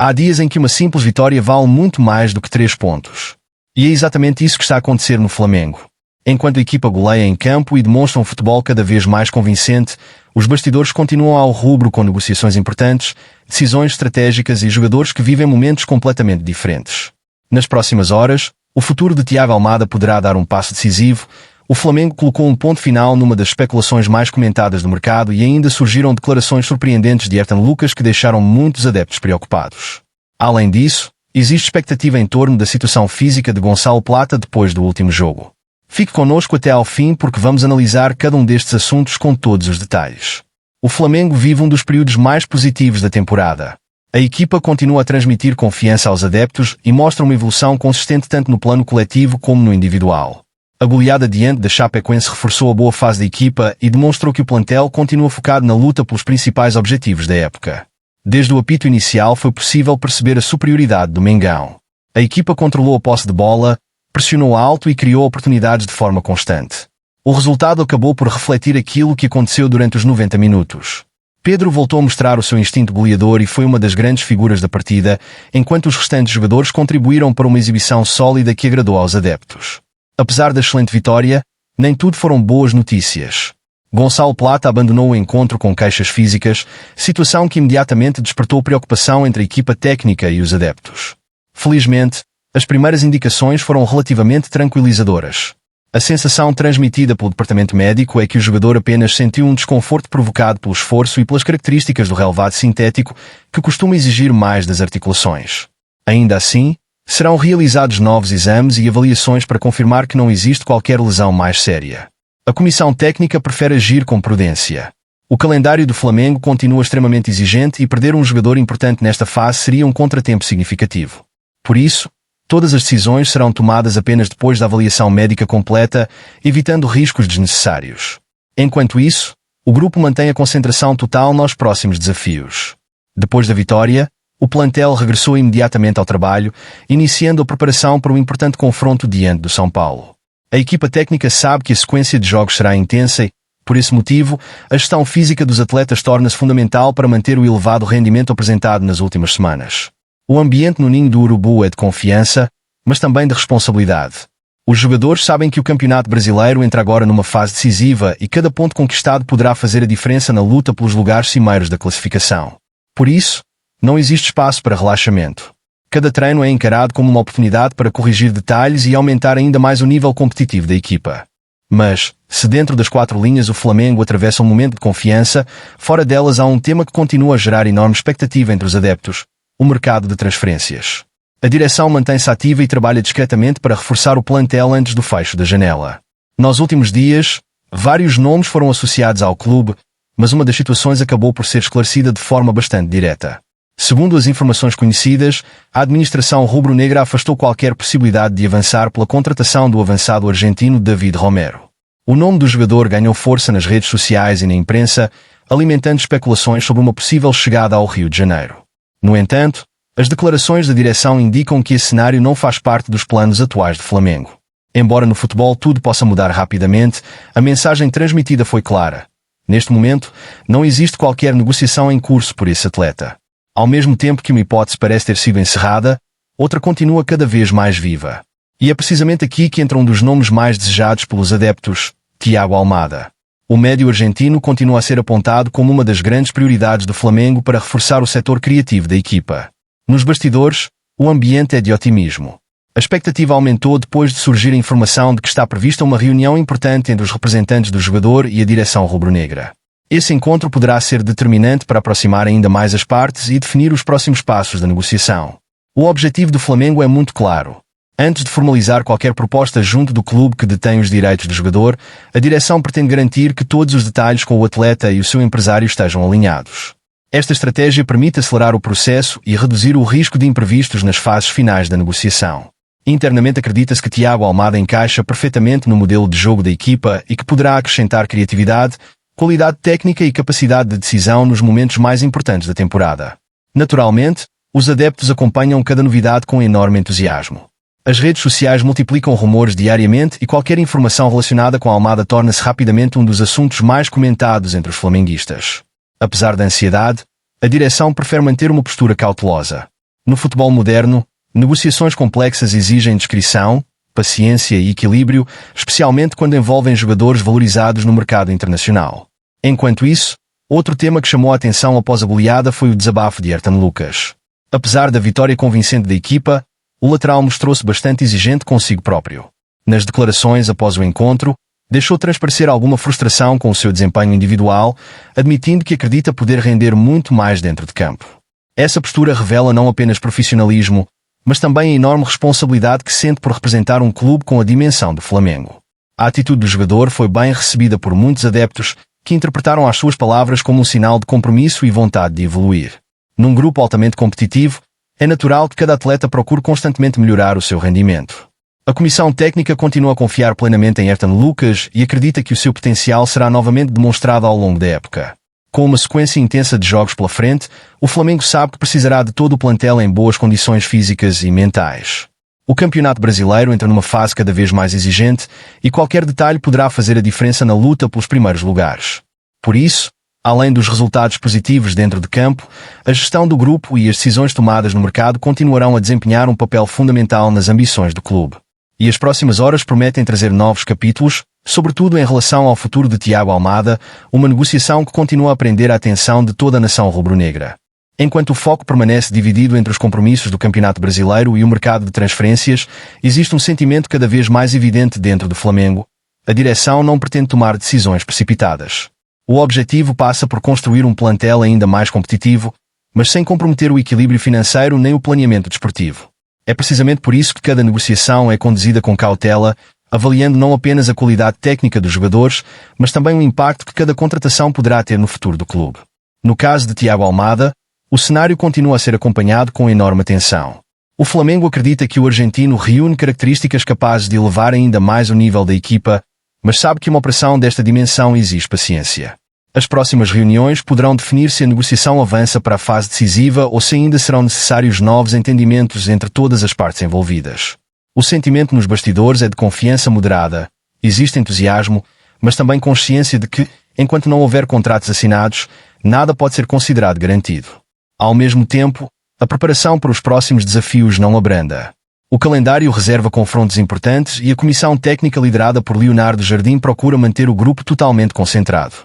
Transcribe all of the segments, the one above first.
Há dias em que uma simples vitória vale muito mais do que 3 pontos. E é exatamente isso que está a acontecer no Flamengo. Enquanto a equipa goleia em campo e demonstra um futebol cada vez mais convincente, os bastidores continuam ao rubro com negociações importantes, decisões estratégicas e jogadores que vivem momentos completamente diferentes. Nas próximas horas, o futuro de Thiago Almada poderá dar um passo decisivo. O Flamengo colocou um ponto final numa das especulações mais comentadas do mercado e ainda surgiram declarações surpreendentes de Ayrton Lucas que deixaram muitos adeptos preocupados. Além disso, existe expectativa em torno da situação física de Gonçalo Plata depois do último jogo. Fique connosco até ao fim porque vamos analisar cada um destes assuntos com todos os detalhes. O Flamengo vive um dos períodos mais positivos da temporada. A equipa continua a transmitir confiança aos adeptos e mostra uma evolução consistente tanto no plano coletivo como no individual. A goleada diante da Chapecoense reforçou a boa fase da equipa e demonstrou que o plantel continua focado na luta pelos principais objetivos da época. Desde o apito inicial foi possível perceber a superioridade do Mengão. A equipa controlou a posse de bola, pressionou alto e criou oportunidades de forma constante. O resultado acabou por refletir aquilo que aconteceu durante os 90 minutos. Pedro voltou a mostrar o seu instinto goleador e foi uma das grandes figuras da partida, enquanto os restantes jogadores contribuíram para uma exibição sólida que agradou aos adeptos. Apesar da excelente vitória, nem tudo foram boas notícias. Gonçalo Plata abandonou o encontro com queixas físicas, situação que imediatamente despertou preocupação entre a equipa técnica e os adeptos. Felizmente, as primeiras indicações foram relativamente tranquilizadoras. A sensação transmitida pelo departamento médico é que o jogador apenas sentiu um desconforto provocado pelo esforço e pelas características do relevado sintético, que costuma exigir mais das articulações. Ainda assim, serão realizados novos exames e avaliações para confirmar que não existe qualquer lesão mais séria. A comissão técnica prefere agir com prudência. O calendário do Flamengo continua extremamente exigente e perder um jogador importante nesta fase seria um contratempo significativo. Por isso, todas as decisões serão tomadas apenas depois da avaliação médica completa, evitando riscos desnecessários. Enquanto isso, o grupo mantém a concentração total nos próximos desafios. Depois da vitória, o plantel regressou imediatamente ao trabalho, iniciando a preparação para um importante confronto diante do São Paulo. A equipa técnica sabe que a sequência de jogos será intensa e, por esse motivo, a gestão física dos atletas torna-se fundamental para manter o elevado rendimento apresentado nas últimas semanas. O ambiente no ninho do Urubu é de confiança, mas também de responsabilidade. Os jogadores sabem que o Campeonato Brasileiro entra agora numa fase decisiva e cada ponto conquistado poderá fazer a diferença na luta pelos lugares cimeiros da classificação. Por isso, não existe espaço para relaxamento. Cada treino é encarado como uma oportunidade para corrigir detalhes e aumentar ainda mais o nível competitivo da equipa. Mas, se dentro das 4 linhas o Flamengo atravessa um momento de confiança, fora delas há um tema que continua a gerar enorme expectativa entre os adeptos: o mercado de transferências. A direção mantém-se ativa e trabalha discretamente para reforçar o plantel antes do fecho da janela. Nos últimos dias, vários nomes foram associados ao clube, mas uma das situações acabou por ser esclarecida de forma bastante direta. Segundo as informações conhecidas, a administração rubro-negra afastou qualquer possibilidade de avançar pela contratação do avançado argentino David Romero. O nome do jogador ganhou força nas redes sociais e na imprensa, alimentando especulações sobre uma possível chegada ao Rio de Janeiro. No entanto, as declarações da direção indicam que esse cenário não faz parte dos planos atuais do Flamengo. Embora no futebol tudo possa mudar rapidamente, a mensagem transmitida foi clara. Neste momento, não existe qualquer negociação em curso por esse atleta. Ao mesmo tempo que uma hipótese parece ter sido encerrada, outra continua cada vez mais viva. E é precisamente aqui que entra um dos nomes mais desejados pelos adeptos, Thiago Almada. O médio argentino continua a ser apontado como uma das grandes prioridades do Flamengo para reforçar o setor criativo da equipa. Nos bastidores, o ambiente é de otimismo. A expectativa aumentou depois de surgir a informação de que está prevista uma reunião importante entre os representantes do jogador e a direção rubro-negra. Esse encontro poderá ser determinante para aproximar ainda mais as partes e definir os próximos passos da negociação. O objetivo do Flamengo é muito claro. Antes de formalizar qualquer proposta junto do clube que detém os direitos do jogador, a direção pretende garantir que todos os detalhes com o atleta e o seu empresário estejam alinhados. Esta estratégia permite acelerar o processo e reduzir o risco de imprevistos nas fases finais da negociação. Internamente acredita-se que Thiago Almada encaixa perfeitamente no modelo de jogo da equipa e que poderá acrescentar criatividade, qualidade técnica e capacidade de decisão nos momentos mais importantes da temporada. Naturalmente, os adeptos acompanham cada novidade com enorme entusiasmo. As redes sociais multiplicam rumores diariamente e qualquer informação relacionada com Almada torna-se rapidamente um dos assuntos mais comentados entre os flamenguistas. Apesar da ansiedade, a direção prefere manter uma postura cautelosa. No futebol moderno, negociações complexas exigem discrição, paciência e equilíbrio, especialmente quando envolvem jogadores valorizados no mercado internacional. Enquanto isso, outro tema que chamou a atenção após a goleada foi o desabafo de Ayrton Lucas. Apesar da vitória convincente da equipa, o lateral mostrou-se bastante exigente consigo próprio. Nas declarações após o encontro, deixou transparecer alguma frustração com o seu desempenho individual, admitindo que acredita poder render muito mais dentro de campo. Essa postura revela não apenas profissionalismo, mas também a enorme responsabilidade que sente por representar um clube com a dimensão do Flamengo. A atitude do jogador foi bem recebida por muitos adeptos, que interpretaram as suas palavras como um sinal de compromisso e vontade de evoluir. Num grupo altamente competitivo, é natural que cada atleta procure constantemente melhorar o seu rendimento. A comissão técnica continua a confiar plenamente em Ayrton Lucas e acredita que o seu potencial será novamente demonstrado ao longo da época. Com uma sequência intensa de jogos pela frente, o Flamengo sabe que precisará de todo o plantel em boas condições físicas e mentais. O Campeonato Brasileiro entra numa fase cada vez mais exigente e qualquer detalhe poderá fazer a diferença na luta pelos primeiros lugares. Por isso, além dos resultados positivos dentro de campo, a gestão do grupo e as decisões tomadas no mercado continuarão a desempenhar um papel fundamental nas ambições do clube. E as próximas horas prometem trazer novos capítulos, sobretudo em relação ao futuro de Thiago Almada, uma negociação que continua a prender a atenção de toda a nação rubro-negra. Enquanto o foco permanece dividido entre os compromissos do Campeonato Brasileiro e o mercado de transferências, existe um sentimento cada vez mais evidente dentro do Flamengo. A direção não pretende tomar decisões precipitadas. O objetivo passa por construir um plantel ainda mais competitivo, mas sem comprometer o equilíbrio financeiro nem o planeamento desportivo. É precisamente por isso que cada negociação é conduzida com cautela, avaliando não apenas a qualidade técnica dos jogadores, mas também o impacto que cada contratação poderá ter no futuro do clube. No caso de Thiago Almada, o cenário continua a ser acompanhado com enorme atenção. O Flamengo acredita que o argentino reúne características capazes de elevar ainda mais o nível da equipa, mas sabe que uma operação desta dimensão exige paciência. As próximas reuniões poderão definir se a negociação avança para a fase decisiva ou se ainda serão necessários novos entendimentos entre todas as partes envolvidas. O sentimento nos bastidores é de confiança moderada, existe entusiasmo, mas também consciência de que, enquanto não houver contratos assinados, nada pode ser considerado garantido. Ao mesmo tempo, a preparação para os próximos desafios não abranda. O calendário reserva confrontos importantes e a comissão técnica liderada por Leonardo Jardim procura manter o grupo totalmente concentrado.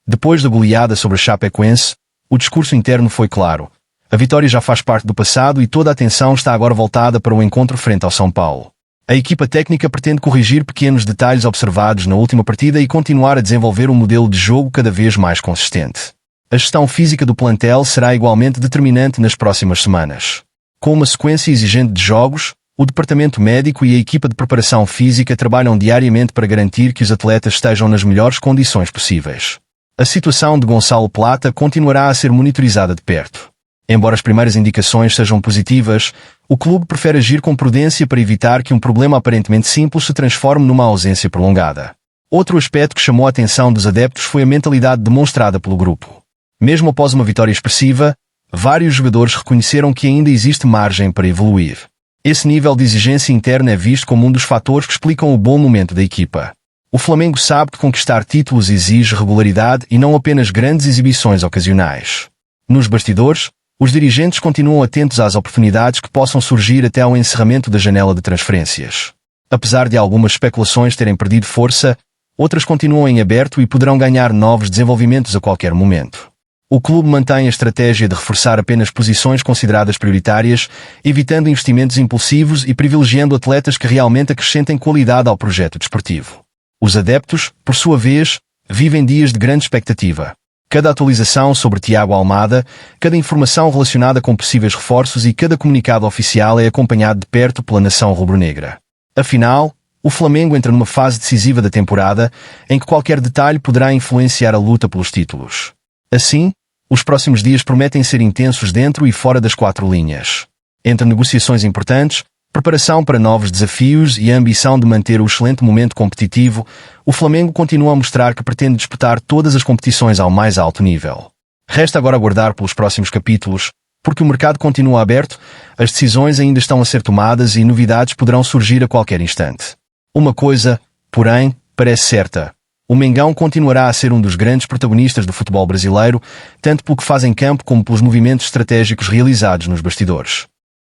Depois da goleada sobre a Chapecoense, o discurso interno foi claro. A vitória já faz parte do passado e toda a atenção está agora voltada para o encontro frente ao São Paulo. A equipa técnica pretende corrigir pequenos detalhes observados na última partida e continuar a desenvolver um modelo de jogo cada vez mais consistente. A gestão física do plantel será igualmente determinante nas próximas semanas. Com uma sequência exigente de jogos, o departamento médico e a equipa de preparação física trabalham diariamente para garantir que os atletas estejam nas melhores condições possíveis. A situação de Gonçalo Plata continuará a ser monitorizada de perto. Embora as primeiras indicações sejam positivas, o clube prefere agir com prudência para evitar que um problema aparentemente simples se transforme numa ausência prolongada. Outro aspecto que chamou a atenção dos adeptos foi a mentalidade demonstrada pelo grupo. Mesmo após uma vitória expressiva, vários jogadores reconheceram que ainda existe margem para evoluir. Esse nível de exigência interna é visto como um dos fatores que explicam o bom momento da equipa. O Flamengo sabe que conquistar títulos exige regularidade e não apenas grandes exibições ocasionais. Nos bastidores, os dirigentes continuam atentos às oportunidades que possam surgir até ao encerramento da janela de transferências. Apesar de algumas especulações terem perdido força, outras continuam em aberto e poderão ganhar novos desenvolvimentos a qualquer momento. O clube mantém a estratégia de reforçar apenas posições consideradas prioritárias, evitando investimentos impulsivos e privilegiando atletas que realmente acrescentem qualidade ao projeto desportivo. Os adeptos, por sua vez, vivem dias de grande expectativa. Cada atualização sobre Thiago Almada, cada informação relacionada com possíveis reforços e cada comunicado oficial é acompanhado de perto pela nação rubro-negra. Afinal, o Flamengo entra numa fase decisiva da temporada, em que qualquer detalhe poderá influenciar a luta pelos títulos. Assim, os próximos dias prometem ser intensos dentro e fora das quatro linhas. Entre negociações importantes, preparação para novos desafios e a ambição de manter o excelente momento competitivo, o Flamengo continua a mostrar que pretende disputar todas as competições ao mais alto nível. Resta agora aguardar pelos próximos capítulos, porque o mercado continua aberto, as decisões ainda estão a ser tomadas e novidades poderão surgir a qualquer instante. Uma coisa, porém, parece certa. O Mengão continuará a ser um dos grandes protagonistas do futebol brasileiro, tanto pelo que faz em campo como pelos movimentos estratégicos realizados nos bastidores.